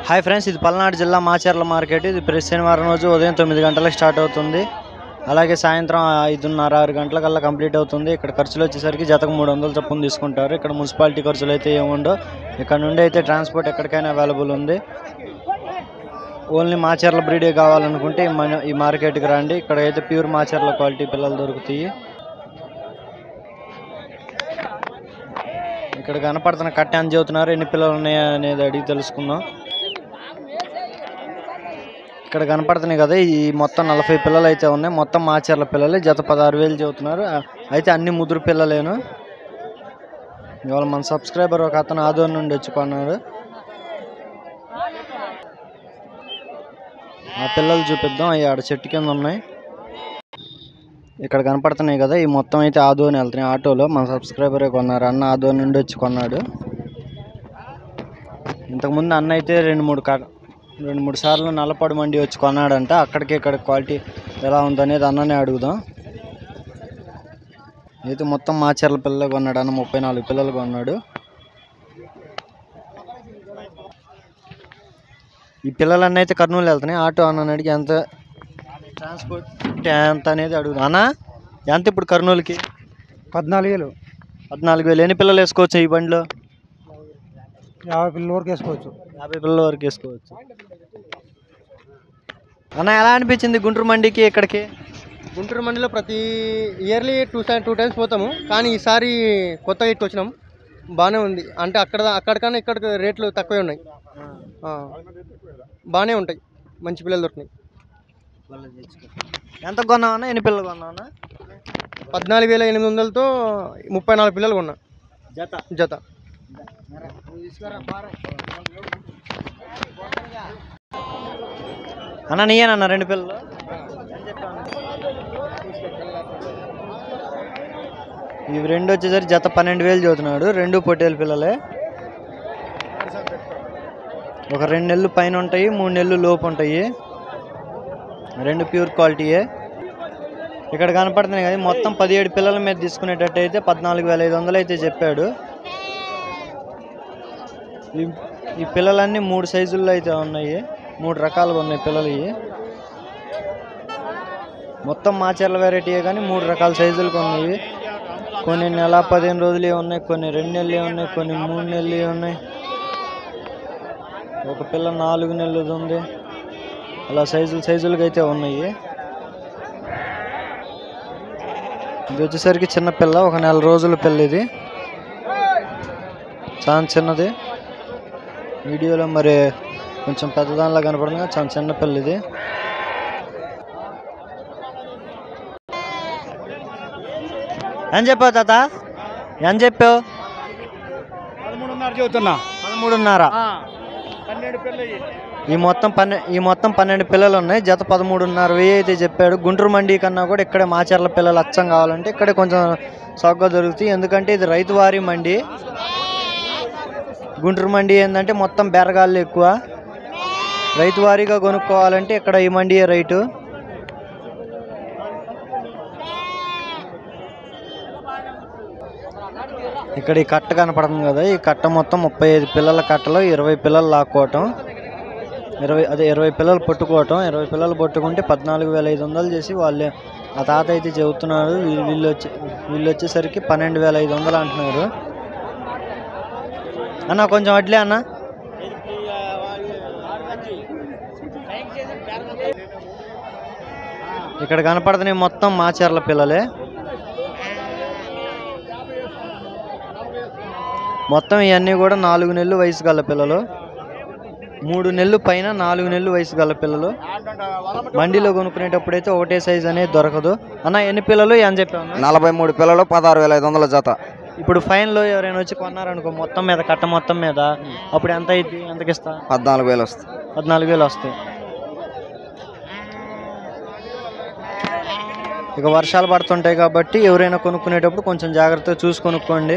Hi friends, ఇది పల్నాడు జిల్లా Macherla market. ఇది ప్రతి శనివారం రోజు ఉదయం 9 గంటలకు స్టార్ట్ అవుతుంది. అలాగే సాయంత్రం 5:30, 6 గంటలకల్లా కంప్లీట్ అవుతుంది. ఇక్కడ ఖర్చులు వచ్చేసరికి జతకు 300 చొప్పున తీసుకుంటారు. ఇక్కడ మున్సిపాలిటీ ఖర్చులు అయితే ఏముండో. ఇక్కడ నుండి అయితే ట్రాన్స్పోర్ట్ ఎక్కడికైనా అవైలబుల్ ఉంది. ఓన్లీ మాచర్ల బ్రీడే కావాలనుకుంటే ఈ మార్కెట్కి రండి. ఇక్కడ అయితే ప్యూర్ మాచర్ల క్వాలిటీ పిల్లలు దొరుకుతాయి. ఇక్కడ కనపడుతున్న కట్ట అని చెబుతున్నారు, ఎన్ని పిల్లలు ఉన్నాయా అనేది అడిగి తెలుసుకుందాం. ఇక్కడ కనపడుతున్నాయి కదా, ఈ మొత్తం 40 పిల్లలు అయితే ఉన్నాయి. మొత్తం మాచర్ల పిల్లలు, జత 16,000 చెబుతున్నారు. అయితే అన్ని ముదురు పిల్లలేను. ఇవాళ మన సబ్స్క్రైబర్ ఒక అతను ఆదోని నుండి వచ్చుకున్నాడు. ఆ పిల్లలు చూపిద్దాం. అవి ఆడ చెట్టు కింద ఉన్నాయి. ఇక్కడ కనపడుతున్నాయి కదా, ఈ మొత్తం అయితే ఆదోని వెళ్తున్నాయి ఆటోలో. మన సబ్స్క్రైబరే కొన్నారు. అన్న ఆదోని నుండి వచ్చి కొన్నాడు. ఇంతకుముందు అన్న అయితే 2-3 సార్లు నల్లపాడు మండి వచ్చి కొన్నాడంట. అక్కడికి ఇక్కడ క్వాలిటీ ఎలా ఉందనేది అన్ననే అడుగుదాం. అయితే మొత్తం మాచర్ల పిల్లలు కొన్నాడు అన్న. 34 పిల్లలు కొన్నాడు. ఈ పిల్లలన్నీ అయితే కర్నూలు వెళ్తున్నాయి. ఆటో అన్న అడిగి ఎంత ట్రాన్స్పోర్ట్ ఎంత అనేది అడుగుదాం. అన్న ఎంత ఇప్పుడు కర్నూలుకి? 14,000. 14,000. ఎన్ని పిల్లలు వేసుకోవచ్చు ఈ బండిలో? 50 పిల్లల వరకు వేసుకోవచ్చు. 50 పిల్లల వరకు వేసుకోవచ్చు. అన్న ఎలా అనిపించింది గుంటూరు మండికి ఇక్కడికి? గుంటూరు మండిలో ప్రతి ఇయర్లీ 2 టైమ్స్ పోతాము, కానీ ఈసారి కొత్తగా ఇటు వచ్చినాం. బాగానే ఉంది. అంటే అక్కడికన్నా ఇక్కడ రేట్లు తక్కువే ఉన్నాయి. బాగానే ఉంటాయి. మంచి పిల్లలు దొరుకుతున్నాయి. ఎంత కొన్నావు అన్న? ఎన్ని పిల్లలు కొన్నావు అన్న? 14,800తో 34 పిల్లలు కొన్నా జత. అన్న నీయేనన్న 2 పిల్లలు? ఇవి 2 వచ్చేసరికి జత 12,000 చదువుతున్నాడు. 2 పొట్టేలు పిల్లలే. ఒక 2 నెలలు పైన ఉంటాయి, 3 నెలలు లోపు ఉంటాయి. 2 ప్యూర్ క్వాలిటీయే. ఇక్కడ కనపడుతున్నాయి కదా, మొత్తం 17 పిల్లల మీద తీసుకునేటట్టు అయితే 14,500 అయితే చెప్పాడు. ఈ పిల్లలన్నీ 3 సైజుల్లో అయితే ఉన్నాయి. 3 రకాలుగా ఉన్నాయి పిల్లలు. మొత్తం మాచర్ల వెరైటీయే కానీ 3 రకాల సైజులకు ఉన్నాయి. కొన్ని నెల 15 రోజులే ఉన్నాయి, కొన్ని 2 నెలలే ఉన్నాయి, కొన్ని 3 నెలలే ఉన్నాయి. ఒక పిల్ల 4 నెలలు ఉంది. అలా సైజులుగా అయితే ఉన్నాయి. ఇది వచ్చేసరికి చిన్న పిల్ల, ఒక 1 నెల రోజుల పిల్ల. ఇది చాలా చిన్నది. వీడియోలో మరి కొంచెం పెద్దదానిలా కనపడుతుంది, చాలా చిన్న పిల్ల ఇది. ఏం చెప్పావు తాత? ఏం చెప్పావు? 13,500 చదువుతున్నా. 13,500. ఈ మొత్తం 12 పిల్లలు ఉన్నాయి. జత 13,500 అయితే చెప్పాడు. గుంటూరు మండి కన్నా కూడా ఇక్కడే మాచర్ల పిల్లలు అచ్చం కావాలంటే ఇక్కడే కొంచెం చౌకగా దొరుకుతాయి. ఎందుకంటే ఇది రైతువారీ మండి. గుంటూరు మండి ఏంటంటే మొత్తం బెరగాళ్ళు ఎక్కువ. రైతువారీగా కొనుక్కోవాలంటే ఇక్కడ ఈ మండియే రైటు. ఇక్కడ ఈ కట్ట కనపడుతుంది కదా, ఈ కట్ట మొత్తం 35 పిల్లల కట్టలో 20 పిల్లలు లాక్కోవటం, 20 పిల్లలు పట్టుకోవటం. 20 పిల్లలు పట్టుకుంటే 14,500 చేసి వాళ్ళే ఆ తాత అయితే చెబుతున్నారు. వీళ్ళు వచ్చేసరికి 12,500 అంటున్నారు. అన్న కొంచెం అట్లే అన్న. ఇక్కడ కనపడుతున్నాయి మొత్తం మాచర్ల పిల్లలే. మొత్తం ఇవన్నీ కూడా 4 నెలలు వయసు గల పిల్లలు. 3 నెలలు పైన 4 నెలలు వయసు గల పిల్లలు. మండీలో కొనుక్కునేటప్పుడైతే ఒకటే సైజు అనేది దొరకదు. అన్న ఎన్ని పిల్లలు ఏం చెప్పావు? 43 పిల్లలు, 16,500 జత. ఇప్పుడు ఫైన్లో ఎవరైనా వచ్చి కొన్నారనుకో మొత్తం మీద, కట్ట మొత్తం మీద, అప్పుడు ఎంత అయింది? ఎంతకి ఇస్తా? 14,000 వస్తాయి. 14,000 వస్తాయి. ఇక వర్షాలు పడుతుంటాయి కాబట్టి ఎవరైనా కొనుక్కునేటప్పుడు కొంచెం జాగ్రత్తగా చూసి కొనుక్కోండి.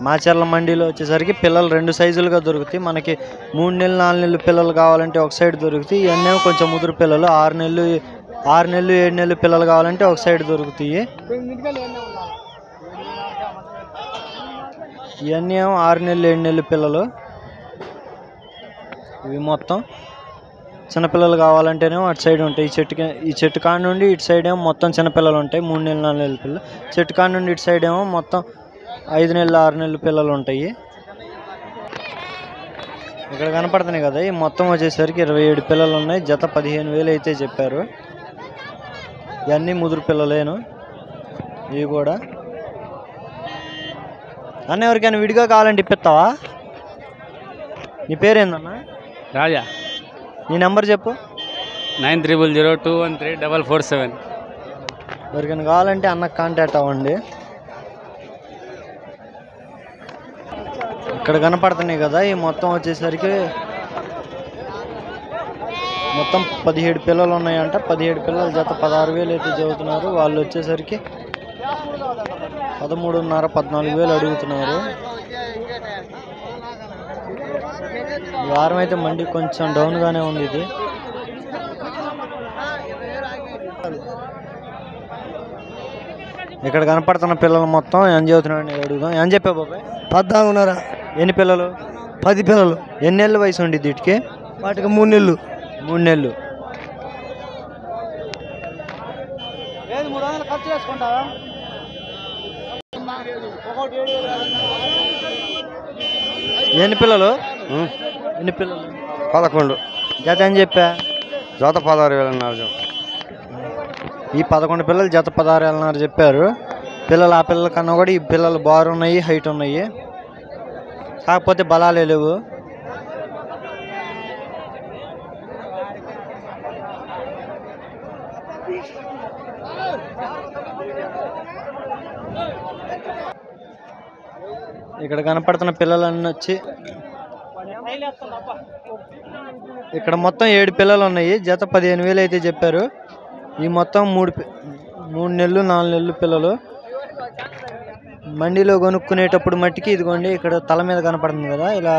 మాచర్ల మండీలో వచ్చేసరికి పిల్లలు 2 సైజులుగా దొరుకుతాయి. మనకి 3 నెలలు 4 నెలలు పిల్లలు కావాలంటే ఒక సైడ్ దొరుకుతాయి. ఇవన్నీ కొంచెం ముదురు పిల్లలు 6 నెలలు 7 నెలలు పిల్లలు కావాలంటే ఒక సైడ్ దొరుకుతాయి. ఇవన్నీ ఏమో 6 నెలలు 7 నెలలు పిల్లలు. ఇవి మొత్తం చిన్నపిల్లలు కావాలంటేనేమో అటు సైడ్ ఉంటాయి. ఈ చెట్టు కాడ నుండి ఇటు సైడ్ ఏమో మొత్తం చిన్నపిల్లలు ఉంటాయి. 3 నెలలు 4 నెలల పిల్లలు. చెట్టు కాడ నుండి ఇటు సైడ్ ఏమో మొత్తం 5 నెలలు 6 నెలల పిల్లలు ఉంటాయి. ఇక్కడ కనపడుతున్నాయి కదా, ఈ మొత్తం వచ్చేసరికి 27 పిల్లలు ఉన్నాయి. జత 15,000 అయితే చెప్పారు. ఇవన్నీ ముదురు పిల్లలేను ఇవి కూడా. అన్న ఎవరికైనా విడిగా కావాలంటే ఇప్పిస్తావా? నీ పేరేందన్నా? రాజా. నీ నెంబర్ చెప్పు. 9002134447. ఎవరికైనా కావాలంటే అన్నకు కాంటాక్ట్ అవ్వండి. ఇక్కడ కనపడుతున్నాయి కదా, ఈ మొత్తం వచ్చేసరికి మొత్తం 17 పిల్లలు ఉన్నాయంట. 17 పిల్లలు జత 16,000 అయితే చెబుతున్నారు. వాళ్ళు వచ్చేసరికి 13,500 14,000 అడుగుతున్నారు. ఈ వారం అయితే మండి కొంచెం డౌన్గానే ఉంది. ఇది ఇక్కడ కనపడుతున్న పిల్లలు మొత్తం ఏం చదువుతున్నాడు అడుగుదాం. ఏం చెప్పా బాబాయ్? 14 ఎన్ని పిల్లలు? 10 పిల్లలు. ఎన్ని నెలలు వయసు ఉండిద్ది వీటికి? వాటికి 3 నెలలు. 3 నెలలు. ఎన్ని పిల్లలు? ఎన్ని పిల్లలు? 11. జత అని చెప్పా? జత 16,000 అన్నారు. ఈ 11 పిల్లలు జత 16,000 చెప్పారు. పిల్లలు ఆ పిల్లల కన్నా కూడా ఈ పిల్లలు బారున్నాయి, హైట్ ఉన్నాయి. కాకపోతే బలాలే లేవు. ఇక్కడ కనపడుతున్న పిల్లలన్నీ వచ్చి ఇక్కడ మొత్తం 7 పిల్లలు ఉన్నాయి. జత 15,000 అయితే చెప్పారు. ఈ మొత్తం 3 నెలలు 4 నెలలు పిల్లలు. మండీలో కొనుక్కునేటప్పుడు మట్టికి ఇదిగోండి ఇక్కడ తల మీద కనపడుతుంది కదా, ఇలా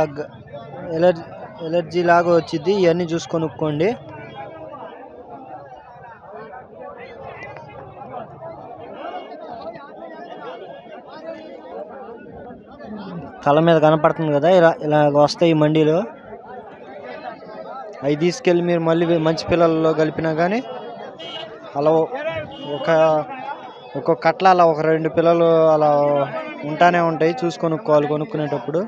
ఎలర్జీ లాగా వచ్చింది. ఇవన్నీ చూసి కొనుక్కోండి. తల మీద కనపడుతుంది కదా, ఇలా వస్తాయి ఈ మండీలో. అవి తీసుకెళ్ళి మీరు మళ్ళీ మంచి పిల్లల్లో కలిపినా కానీ అలా ఒక్కొక్క కట్ల అలా 1-2 పిల్లలు అలా ఉంటానే ఉంటాయి. చూసి కొనుక్కోవాలి కొనుక్కునేటప్పుడు.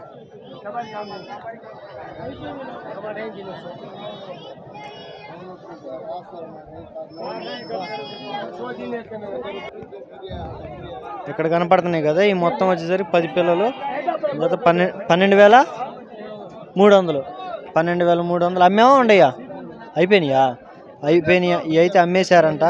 ఇక్కడ కనపడుతున్నాయి కదా, ఈ మొత్తం వచ్చేసరికి 10 పిల్లలు జత 12,300. 12,300 అమ్మేమో ఉండయ్యా? అయిపోయినాయా? ఇవి అయితే అమ్మేశారంట.